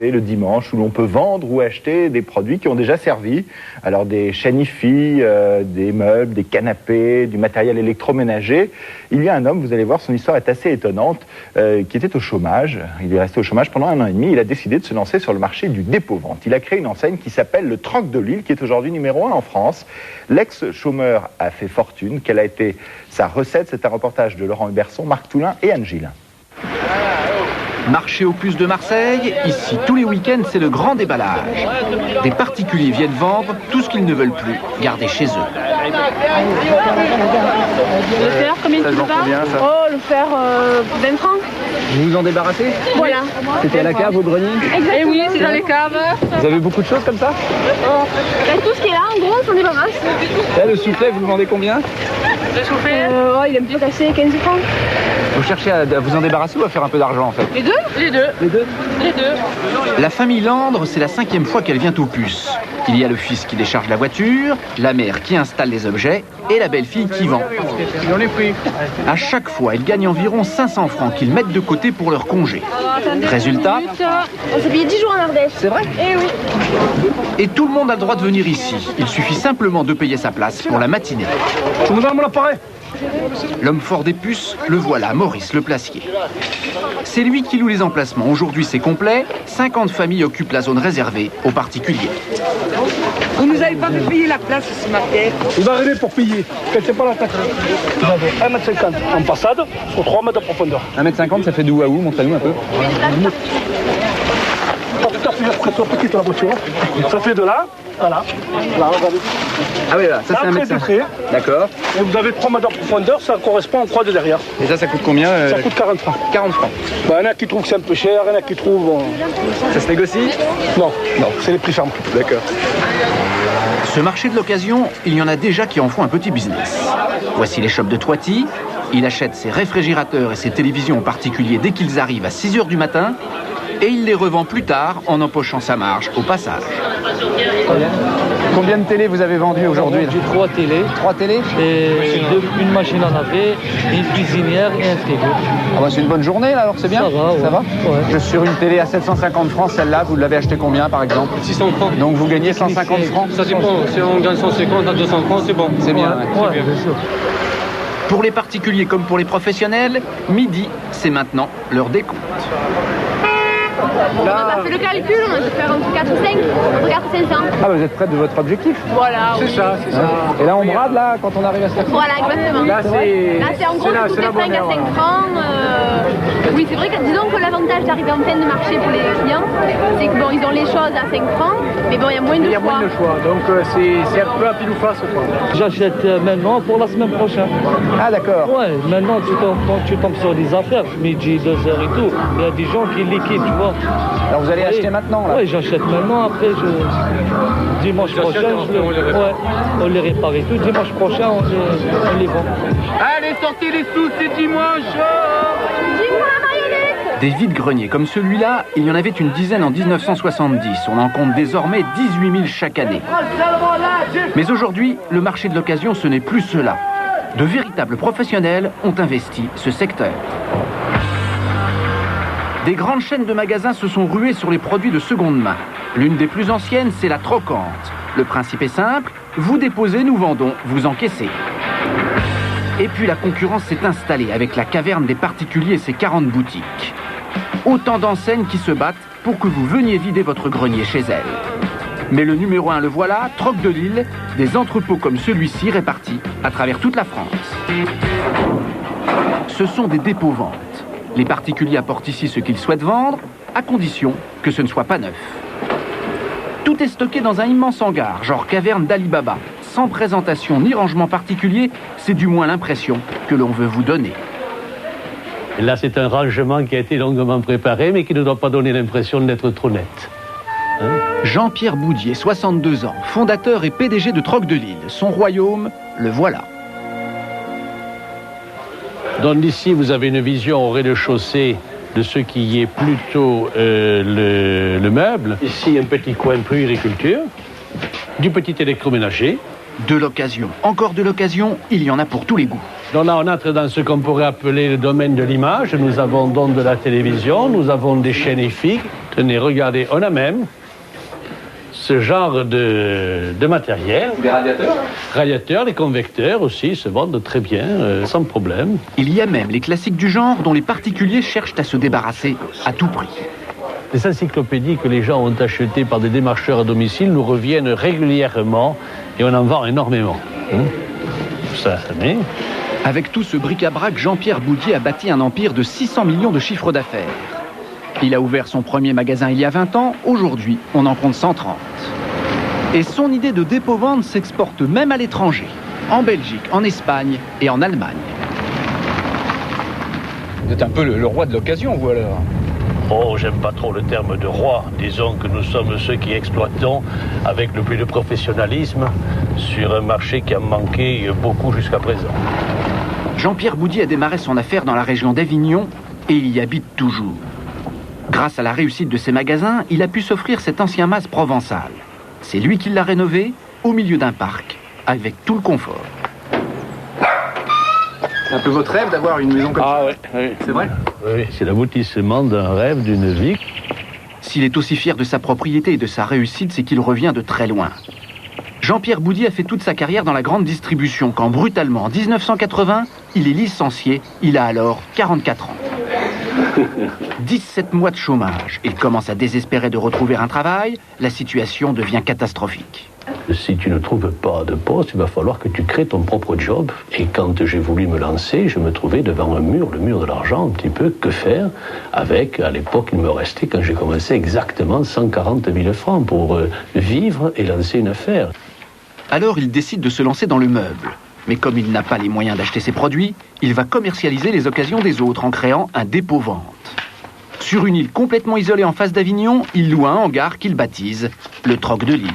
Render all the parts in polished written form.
Et le dimanche où l'on peut vendre ou acheter des produits qui ont déjà servi. Alors des chaînes hi-fi, des meubles, des canapés, du matériel électroménager. Il y a un homme, vous allez voir, son histoire est assez étonnante, qui était au chômage. Il est resté au chômage pendant 1 an et demi. Il a décidé de se lancer sur le marché du dépôt-vente. Il a créé une enseigne qui s'appelle le Troc de Lille, qui est aujourd'hui numéro 1 en France. L'ex-chômeur a fait fortune. Quelle a été sa recette? C'est un reportage de Laurent Huberson, Marc Toulin et Anne Gilles. Marché aux puces de Marseille, ici tous les week-ends c'est le grand déballage. Des particuliers viennent vendre tout ce qu'ils ne veulent plus garder chez eux. Le fer, combien tu veux pas? Oh, le fer, 20 francs. Vous vous en débarrassez? Voilà. C'était à la cave, au grenier? Exactement. Et oui, c'est dans les caves. Vous avez beaucoup de choses comme ça? Tout ce qui est là, en gros, on s'en débarrasse. Là, le soufflet, vous le vendez combien? Le soufflet il est un peu cassé, 15 francs. Vous cherchez à vous en débarrasser ou à faire un peu d'argent en fait? Les deux? Les deux. Les deux? Les deux. La famille Landre, c'est la 5e fois qu'elle vient aux puces. Il y a le fils qui décharge la voiture, la mère qui installe les objets et la belle-fille qui vend. À chaque fois, ils gagnent environ 500 francs qu'ils mettent de côté pour leur congé. Résultat, on s'est payé 10 jours en Ardèche. c'est vrai? Eh oui. Et tout le monde a le droit de venir ici. Il suffit simplement de payer sa place pour la matinée. Je vous donne mon appareil. L'homme fort des puces, le voilà, Maurice Le Placier. C'est lui qui loue les emplacements. Aujourd'hui, c'est complet. 50 familles occupent la zone réservée aux particuliers. Vous nous avez pas fait payer la place ce matin. Vous arrivez pour payer. Cassez pas la tête. Vous avez 1,50 m en passade sur 3 mètres de profondeur. 1,50 m, ça fait d'où à où? Montrez-nous un peu. Pas tout à fait après toi, petite la voiture. Ça fait de là, voilà. Là, regardez. Ah oui, là, ça c'est 1,50 m. Près. D'accord. Et vous avez 3 mètres de profondeur, ça correspond à 3 de derrière. Et ça coûte combien Ça coûte 40 francs. 40 francs. Il y en a qui trouvent que c'est un peu cher, il y en a qui trouvent... Ça se négocie? Non, c'est les prix fermes. D'accord. Ce marché de l'occasion, il y en a déjà qui en font un petit business. Voici les shops de Toiti. Il achète ses réfrigérateurs et ses télévisions en particulier dès qu'ils arrivent à 6 h du matin et il les revend plus tard en empochant sa marge au passage. Combien de télés vous avez vendu aujourd'hui? J'ai 3 télés. 3 télés? Et une machine à laver, une cuisinière et un frigo. Ah bah c'est une bonne journée là, alors c'est bien? Ça va, ouais. Ça va? Ouais. Je suis sur une télé à 750 francs, celle-là, vous l'avez acheté combien par exemple? 600 francs. Donc vous gagnez 150 francs? Ça dépend, si on gagne 150 à 200 francs, c'est bon. C'est bien, ouais. bien sûr. Pour les particuliers comme pour les professionnels, midi, c'est maintenant l'heure des comptes. On a fait le calcul, on a dû faire entre 4 et 5, entre 4 et 500. Ah, vous êtes près de votre objectif? Voilà. C'est ça. Et là, on brade, là, quand on arrive à ce faire. Voilà, exactement. Là, c'est en gros toutes les 5 à 5 francs. Oui, c'est vrai que disons que l'avantage d'arriver en fin de marché pour les clients, c'est que bon, ils ont les choses à 5 francs, mais bon, il y a moins de choix. Donc c'est un peu à pile ou face. J'achète maintenant pour la semaine prochaine. Ah, d'accord. Ouais, maintenant tu tombes sur des affaires, midi, 2 h et tout. Il y a des gens qui liquident, tu vois. Alors vous allez acheter maintenant là? Oui, j'achète maintenant, après dimanche prochain, on les répare et tout. Dimanche prochain, on les vend. Allez, sortez les sous, c'est dimanche. Dis-moi la marionnette. Des vides-greniers comme celui-là, il y en avait une dizaine en 1970. On en compte désormais 18 000 chaque année. Mais aujourd'hui, le marché de l'occasion, ce n'est plus cela. De véritables professionnels ont investi ce secteur. Des grandes chaînes de magasins se sont ruées sur les produits de seconde main. L'une des plus anciennes, c'est la Trocante. Le principe est simple, vous déposez, nous vendons, vous encaissez. Et puis la concurrence s'est installée avec la caverne des particuliers et ses 40 boutiques. Autant d'enseignes qui se battent pour que vous veniez vider votre grenier chez elles. Mais le numéro 1, le voilà, Troc de Lille, des entrepôts comme celui-ci répartis à travers toute la France. Ce sont des dépôts-ventes. Les particuliers apportent ici ce qu'ils souhaitent vendre, à condition que ce ne soit pas neuf. Tout est stocké dans un immense hangar, genre caverne d'Ali Baba. Sans présentation ni rangement particulier, c'est du moins l'impression que l'on veut vous donner. Et là, c'est un rangement qui a été longuement préparé, mais qui ne doit pas donner l'impression d'être trop net. Jean-Pierre Boudier, 62 ans, fondateur et PDG de Troc de Lille. Son royaume, le voilà. Donc d'ici, vous avez une vision au rez-de-chaussée de ce qui est plutôt le meuble. Ici, un petit coin puériculture, du petit électroménager. De l'occasion, encore de l'occasion, il y en a pour tous les goûts. Donc là, on entre dans ce qu'on pourrait appeler le domaine de l'image. Nous avons donc de la télévision, nous avons des chaînes hi-fi, Tenez, regardez, on a même ce genre de matériel. Des radiateurs? Radiateurs, les convecteurs aussi se vendent très bien, sans problème. Il y a même les classiques du genre dont les particuliers cherchent à se débarrasser à tout prix. Les encyclopédies que les gens ont achetées par des démarcheurs à domicile nous reviennent régulièrement et on en vend énormément. Ça, mais... Avec tout ce bric-à-brac, Jean-Pierre Boudier a bâti un empire de 600 millions de chiffre d'affaires. Il a ouvert son premier magasin il y a 20 ans, aujourd'hui on en compte 130. Et son idée de dépôt-vente s'exporte même à l'étranger, en Belgique, en Espagne et en Allemagne. Vous êtes un peu le roi de l'occasion, vous alors? Oh, j'aime pas trop le terme de roi. Disons que nous sommes ceux qui exploitons avec le plus de professionnalisme sur un marché qui a manqué beaucoup jusqu'à présent. Jean-Pierre Boudier a démarré son affaire dans la région d'Avignon et il y habite toujours. Grâce à la réussite de ses magasins, il a pu s'offrir cet ancien mas provençal. C'est lui qui l'a rénové au milieu d'un parc, avec tout le confort. C'est un peu votre rêve d'avoir une maison comme ça? Ah oui. C'est vrai? Oui, c'est l'aboutissement d'un rêve, d'une vie. S'il est aussi fier de sa propriété et de sa réussite, c'est qu'il revient de très loin. Jean-Pierre Boudier a fait toute sa carrière dans la grande distribution, quand brutalement, en 1980, il est licencié. Il a alors 44 ans. 17 mois de chômage. Il commence à désespérer de retrouver un travail. La situation devient catastrophique. Si tu ne trouves pas de poste, il va falloir que tu crées ton propre job. Et quand j'ai voulu me lancer, je me trouvais devant un mur, le mur de l'argent, un petit peu. Que faire avec, à l'époque, il me restait, quand j'ai commencé, exactement 140 000 francs pour vivre et lancer une affaire. Alors il décide de se lancer dans le meuble. Mais comme il n'a pas les moyens d'acheter ses produits, il va commercialiser les occasions des autres en créant un dépôt-vente. Sur une île complètement isolée en face d'Avignon, il loue un hangar qu'il baptise le Troc de l'île.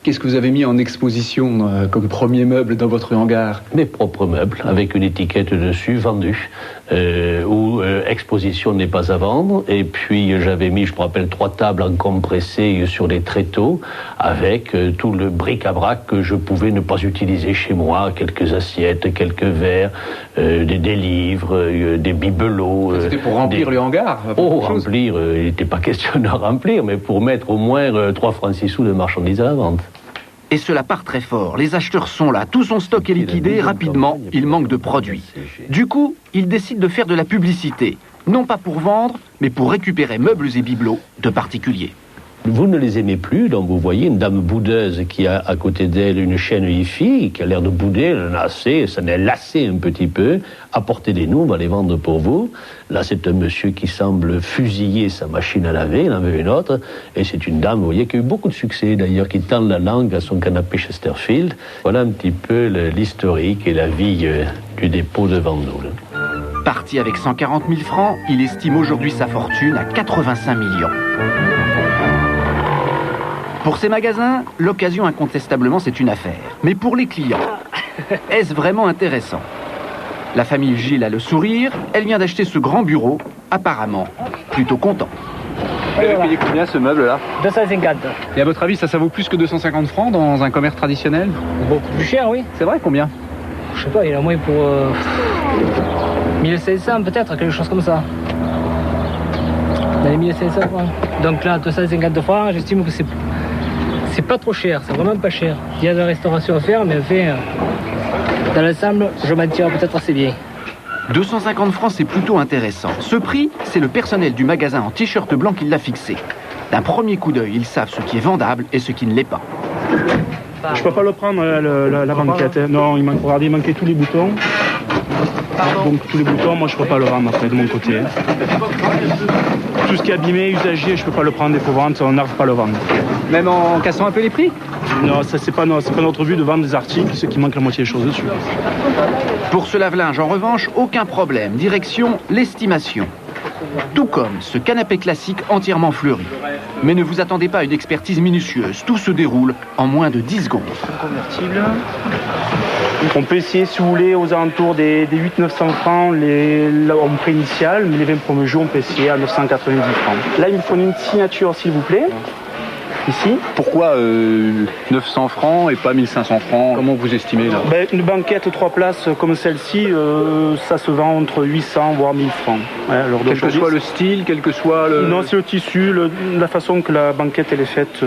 Qu'est-ce que vous avez mis en exposition comme premier meuble dans votre hangar? Mes propres meubles, avec une étiquette dessus, vendu, où exposition n'est pas à vendre. Et puis j'avais mis, je me rappelle, 3 tables en compressé sur des tréteaux, avec tout le bric-à-brac que je pouvais ne pas utiliser chez moi, quelques assiettes, quelques verres, des livres, des bibelots. C'était pour remplir le hangar? Remplir, il n'était pas question de remplir, mais pour mettre au moins 3 francs 6 sous de marchandises à la vente. Et cela part très fort. Les acheteurs sont là, tout son stock est liquidé, rapidement, il manque de produits. Du coup, il décide de faire de la publicité. Non pas pour vendre, mais pour récupérer meubles et bibelots de particuliers. Vous ne les aimez plus, donc vous voyez une dame boudeuse qui a à côté d'elle une chaîne hi-fi, qui a l'air de bouder, elle en a assez, ça n'est lassé un petit peu. Apportez-les-nous, on va les vendre pour vous. Là, c'est un monsieur qui semble fusiller sa machine à laver, il en veut une autre. Et c'est une dame, vous voyez, qui a eu beaucoup de succès d'ailleurs, qui tend la langue à son canapé Chesterfield. Voilà un petit peu l'historique et la vie du dépôt devant nous. Là. Parti avec 140 000 francs, il estime aujourd'hui sa fortune à 85 millions. Pour ces magasins, l'occasion incontestablement c'est une affaire. Mais pour les clients, est-ce vraiment intéressant? La famille Gilles a le sourire, elle vient d'acheter ce grand bureau, apparemment plutôt content. Vous avez payé combien ce meuble-là? 250. Et à votre avis, ça vaut plus que 250 francs dans un commerce traditionnel? Beaucoup plus cher, oui. C'est vrai, combien? Je sais pas, il y en a moins pour 1500 peut-être, quelque chose comme ça. Dans les 1500 francs. Donc là, 250 francs, j'estime que c'est pas trop cher, c'est vraiment pas cher. Il y a de la restauration à faire, mais enfin, dans l'ensemble, je m'en tire peut-être assez bien. 250 francs, c'est plutôt intéressant. Ce prix, c'est le personnel du magasin en t-shirt blanc qui l'a fixé. D'un premier coup d'œil, ils savent ce qui est vendable et ce qui ne l'est pas. Je peux pas le prendre, la banquette. Non, regardez, il manquait tous les boutons. Donc tous les boutons, moi je peux pas le vendre après de mon côté. Tout ce qui est abîmé, usagé, je peux pas le prendre des ventes, on n'arrive pas à le vendre. Même en cassant un peu les prix? Non, ça c'est pas notre but de vendre des articles, ceux qui manquent la moitié des choses dessus. Pour ce lave-linge, en revanche, aucun problème. Direction l'estimation. Tout comme ce canapé classique entièrement fleuri. Mais ne vous attendez pas à une expertise minutieuse. Tout se déroule en moins de 10 secondes. Convertible. On peut essayer, si vous voulez, aux alentours des 800-900 francs en prix initial, mais les 20 premiers jours, on peut essayer à 990 francs. Là, il me faut une signature, s'il vous plaît. ici. Pourquoi 900 francs et pas 1500 francs? Comment vous estimez là? Une banquette 3 places comme celle-ci, ça se vend entre 800 voire 1000 francs. Ouais, quel que soit le style, quel que soit le... Non, c'est le tissu, la façon que la banquette elle est faite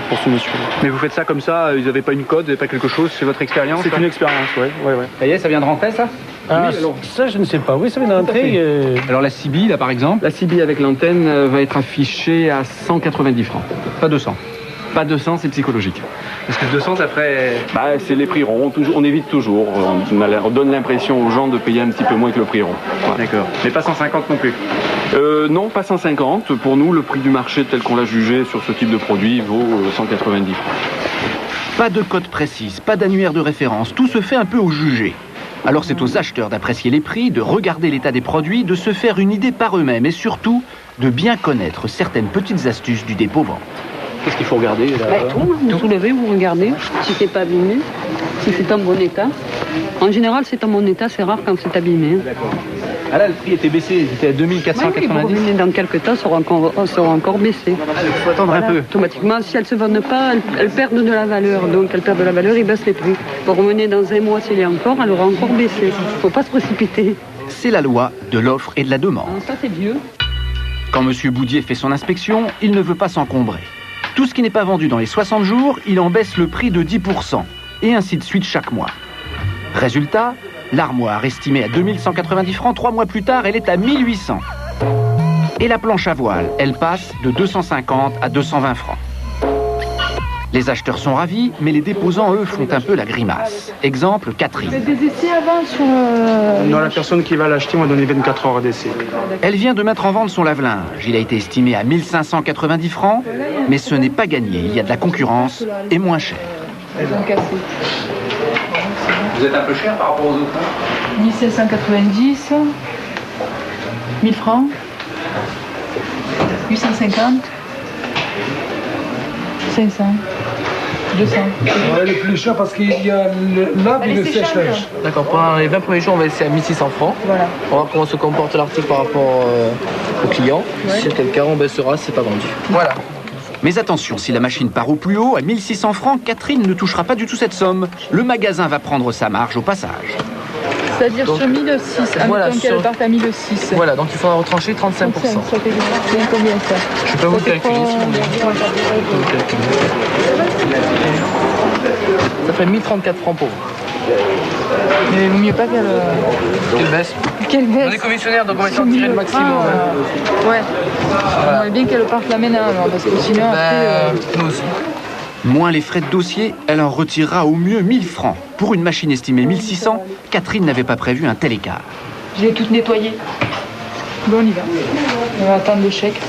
pour ce monsieur. Mais vous faites ça comme ça, ils n'avaient pas une code, vous n'avez pas quelque chose, c'est votre expérience? C'est une expérience, ouais. Ça y est, ça vient de rentrer ça? Ah, oui, alors, ça je ne sais pas, oui ça vient d'entrer. Alors la CB là par exemple? La CB avec l'antenne va être affichée à 190 francs, pas 200. Pas 200, c'est psychologique. Parce que 200, ça ferait... c'est les prix ronds. On évite toujours. On donne l'impression aux gens de payer un petit peu moins que le prix rond. Voilà. D'accord. Mais pas 150 non plus? Non, pas 150. Pour nous, le prix du marché tel qu'on l'a jugé sur ce type de produit vaut 190 francs. Pas de code précise, pas d'annuaire de référence. Tout se fait un peu au jugé. Alors c'est aux acheteurs d'apprécier les prix, de regarder l'état des produits, de se faire une idée par eux-mêmes et surtout de bien connaître certaines petites astuces du dépôt-vente. Qu'est-ce qu'il faut regarder là? Vous soulevez, vous regardez si c'est pas abîmé, si c'est en bon état. En général, c'est en bon état, c'est rare quand c'est abîmé. D'accord. Ah là, le prix était baissé, il était à 2490. Oui, dans quelques temps, ça sera encore baissé. Il faut attendre un peu. Automatiquement, si elles ne se vendent pas, elles perdent de la valeur. Donc, elles perdent de la valeur, ils baissent les prix. Pour revenir dans un mois, s'il y a encore, elle aura encore baissé. Il ne faut pas se précipiter. C'est la loi de l'offre et de la demande. Ça, c'est vieux. Quand M. Boudier fait son inspection, il ne veut pas s'encombrer. Tout ce qui n'est pas vendu dans les 60 jours, il en baisse le prix de 10%. Et ainsi de suite chaque mois. Résultat, l'armoire estimée à 2190 francs, 3 mois plus tard, elle est à 1800. Et la planche à voile, elle passe de 250 à 220 francs. Les acheteurs sont ravis, mais les déposants, eux, font un peu la grimace. Exemple, Catherine. Vous avez des essais avant sur... Non, la personne qui va l'acheter m'a donné 24 heures d'essai. Elle vient de mettre en vente son lave-linge. Il a été estimé à 1590 francs, mais ce n'est pas gagné. Il y a de la concurrence et moins cher. Elles ont cassé. Vous êtes un peu cher par rapport aux autres? 1790, 1000 francs, 850, 500, 200. Ouais, le plus cher parce qu'il y a le lave et le sèche-linge. D'accord, pendant les 20 premiers jours, on va laisser à 1600 francs. Voilà. On va voir comment se comporte l'article par rapport au client. Ouais. Si c'est le cas, on baissera si c'est pas vendu. Voilà. Mais attention, si la machine part au plus haut, à 1600 francs, Catherine ne touchera pas du tout cette somme. Le magasin va prendre sa marge au passage. C'est-à-dire sur 1006, voilà, admettons qu'elle parte à 1006. Voilà, donc il faudra retrancher 35%. Ça fait combien ça? Je peux vous le calculer si vous voulez. Ça fait 1034 francs pour vous. Mais il vaut mieux pas qu'elle baisse. Qu'elle baisse. On est commissionnaire, donc on va essayer de tirer le maximum. Ouais. On aimerait bien qu'elle parte là maintenant, alors, parce que sinon après... Nous aussi. Moins les frais de dossier, elle en retirera au mieux 1000 francs. Pour une machine estimée 1600, Catherine n'avait pas prévu un tel écart. Je l'ai toute nettoyée. Bon, on y va. On va attendre le chèque.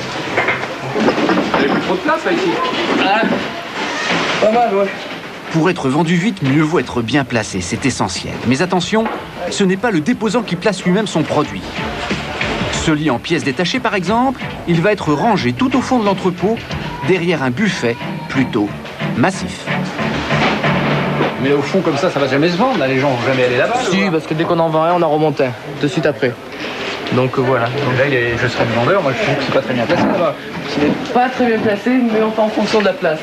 Il n'y a plus trop de place là ici. Pas mal, ouais. Pour être vendu vite, mieux vaut être bien placé, c'est essentiel. Mais attention, ce n'est pas le déposant qui place lui-même son produit. Ce lit en pièces détachées, par exemple, il va être rangé tout au fond de l'entrepôt, derrière un buffet plutôt massif. Mais au fond, comme ça va jamais se vendre. Là, les gens vont jamais aller là-bas. Si, parce que dès qu'on en vend un, on en remonte un, de suite après. Donc voilà. Donc là, je serais le vendeur. Moi, je trouve que c'est pas très bien placé là-bas. C'est pas très bien placé, mais on fait en fonction de la place.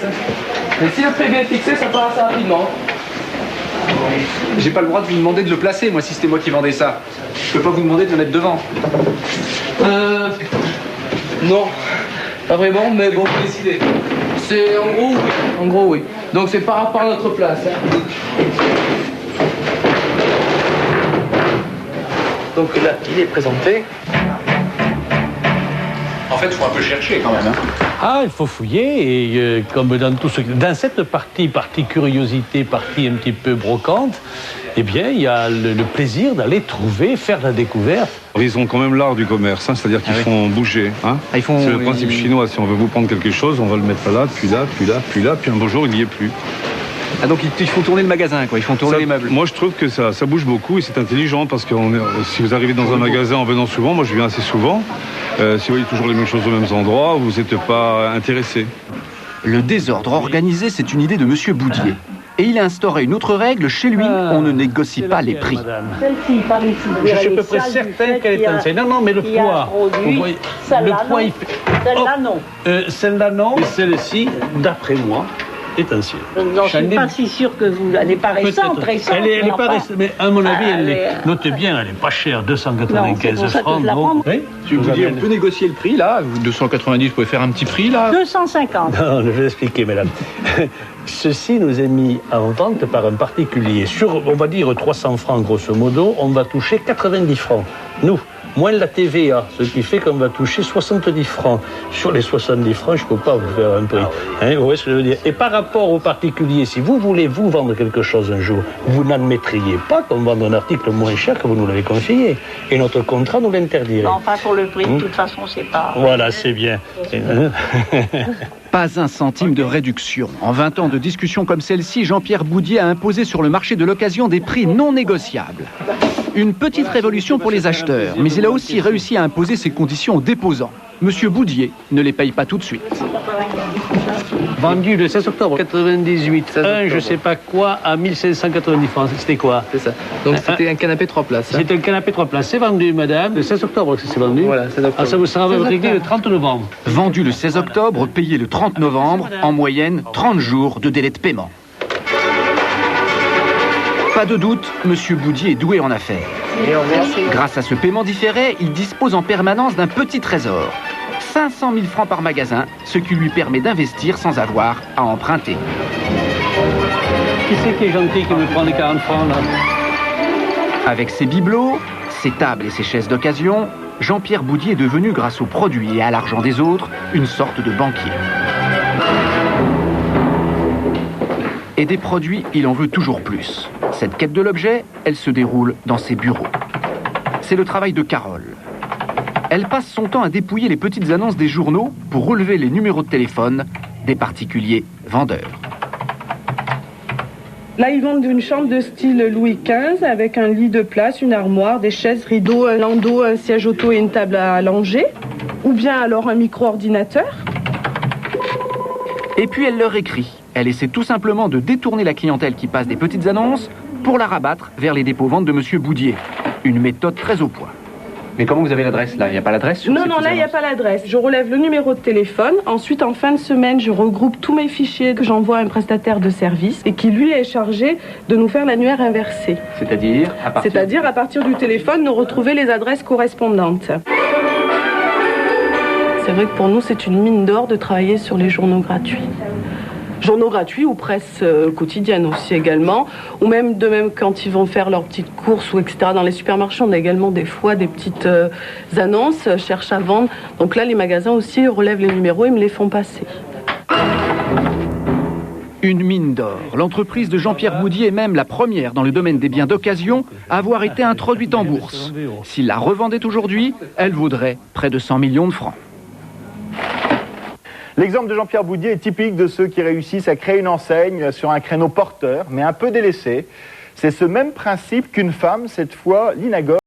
Mais si le prix est bien fixé, ça part assez rapidement. J'ai pas le droit de vous demander de le placer, moi, si c'était moi qui vendais ça. Je peux pas vous demander de le mettre devant. Non, pas vraiment, mais bon, faut décider. C'est en gros, oui. En gros, oui. Donc c'est par rapport à notre place. Hein. Donc là, il est présenté. En fait, il faut un peu chercher quand même. Hein. Ah, il faut fouiller, et comme dans tout ce... Dans cette partie curiosité, partie un petit peu brocante, eh bien, il y a le plaisir d'aller trouver, faire la découverte. Ils ont quand même l'art du commerce, hein, c'est-à-dire qu'ils font bouger. Hein. Ah, c'est le principe chinois, si on veut vous prendre quelque chose, on va le mettre là, puis là, puis là, puis là, puis un beau jour, il n'y est plus. Ah, donc ils font tourner le magasin, quoi. Ils font tourner les meubles. Moi, je trouve que ça bouge beaucoup et c'est intelligent parce que si vous arrivez dans un magasin en venant souvent, moi je viens assez souvent, si vous voyez toujours les mêmes choses aux mêmes endroits, vous n'êtes pas intéressé. Le désordre organisé, c'est une idée de M. Boudier. Et il a instauré une autre règle. Chez lui, on ne négocie pas les prix. Celle-ci, par ici. Je suis à peu près certain qu'elle est ancienne. Non, non, mais le poids. Vous voyez, le poids, il fait... Celle-là, non. Celle-là, non. Et celle-ci, d'après moi, est ancienne. Non, je ne suis pas si sûr que vous... Elle n'est pas récente, Elle n'est pas récente, mais à mon avis, elle est... Notez bien, elle n'est pas chère, 295 francs. Oui, si vous dites, on peut négocier le prix, là. 290, vous pouvez faire un petit prix, là. 250. Non, je vais expliquer, mesdames. Ceci nous est mis en vente par un particulier. Sur, on va dire, 300 francs, grosso modo, on va toucher 90 francs. Nous, moins la TVA, ce qui fait qu'on va toucher 70 francs. Sur les 70 francs, je ne peux pas vous faire un prix. Hein, vous voyez ce que je veux dire? Et par rapport au particulier, si vous voulez vous vendre quelque chose un jour, vous n'admettriez pas qu'on vende un article moins cher que vous nous l'avez confié. Et notre contrat nous l'interdirait. Enfin, pour le prix, de toute façon, c'est pas... Voilà, c'est bien. Pas un centime de réduction. En 20 ans de discussion comme celle-ci, Jean-Pierre Boudier a imposé sur le marché de l'occasion des prix non négociables. Une petite révolution pour les acheteurs, mais il a aussi réussi à imposer ses conditions aux déposants. Monsieur Boudier ne les paye pas tout de suite. Vendu le 16 octobre 98, je sais pas quoi, à 1590 francs. C'était quoi? C'est ça. Donc c'était un canapé 3 places. C'était un canapé 3 places. C'est vendu, madame, le 16 octobre que c'est vendu. Voilà, 16 octobre. Ah, ça vous sera réglé le 30 novembre. Vendu le 16 octobre, payé le 30 novembre, en moyenne 30 jours de délai de paiement. Pas de doute, Monsieur Boudier est doué en affaires. Grâce à ce paiement différé, il dispose en permanence d'un petit trésor. 500 000 francs par magasin, ce qui lui permet d'investir sans avoir à emprunter. Qui c'est qui est gentil qui me prend les 40 francs là? Avec ses bibelots, ses tables et ses chaises d'occasion, Jean-Pierre Boudier est devenu, grâce aux produits et à l'argent des autres, une sorte de banquier. Et des produits, il en veut toujours plus. Cette quête de l'objet, elle se déroule dans ses bureaux. C'est le travail de Carole. Elle passe son temps à dépouiller les petites annonces des journaux pour relever les numéros de téléphone des particuliers vendeurs. Là, ils vendent une chambre de style Louis XV avec un lit de place, une armoire, des chaises, rideaux, un landau, un siège auto et une table à langer. Ou bien alors un micro-ordinateur. Et puis elle leur écrit. Elle essaie tout simplement de détourner la clientèle qui passe des petites annonces pour la rabattre vers les dépôts-ventes de Monsieur Boudier. Une méthode très au point. Mais comment vous avez l'adresse là? Il n'y a pas l'adresse? Non, non, là, il n'y a pas l'adresse. Je relève le numéro de téléphone. Ensuite, en fin de semaine, je regroupe tous mes fichiers que j'envoie à un prestataire de service et qui, lui, est chargé de nous faire l'annuaire inversé. C'est-à-dire à partir du téléphone, nous retrouver les adresses correspondantes. C'est vrai que pour nous, c'est une mine d'or de travailler sur les journaux gratuits. Journaux gratuits ou presse quotidienne aussi également, ou même quand ils vont faire leurs petites courses ou etc. dans les supermarchés, on a également des fois des petites annonces, cherchent à vendre. Donc là, les magasins aussi relèvent les numéros et me les font passer. Une mine d'or. L'entreprise de Jean-Pierre Boudier est même la première dans le domaine des biens d'occasion à avoir été introduite en bourse. S'il la revendait aujourd'hui, elle vaudrait près de 100 millions de francs. L'exemple de Jean-Pierre Boudier est typique de ceux qui réussissent à créer une enseigne sur un créneau porteur, mais un peu délaissé. C'est ce même principe qu'une femme, cette fois Lina Goff,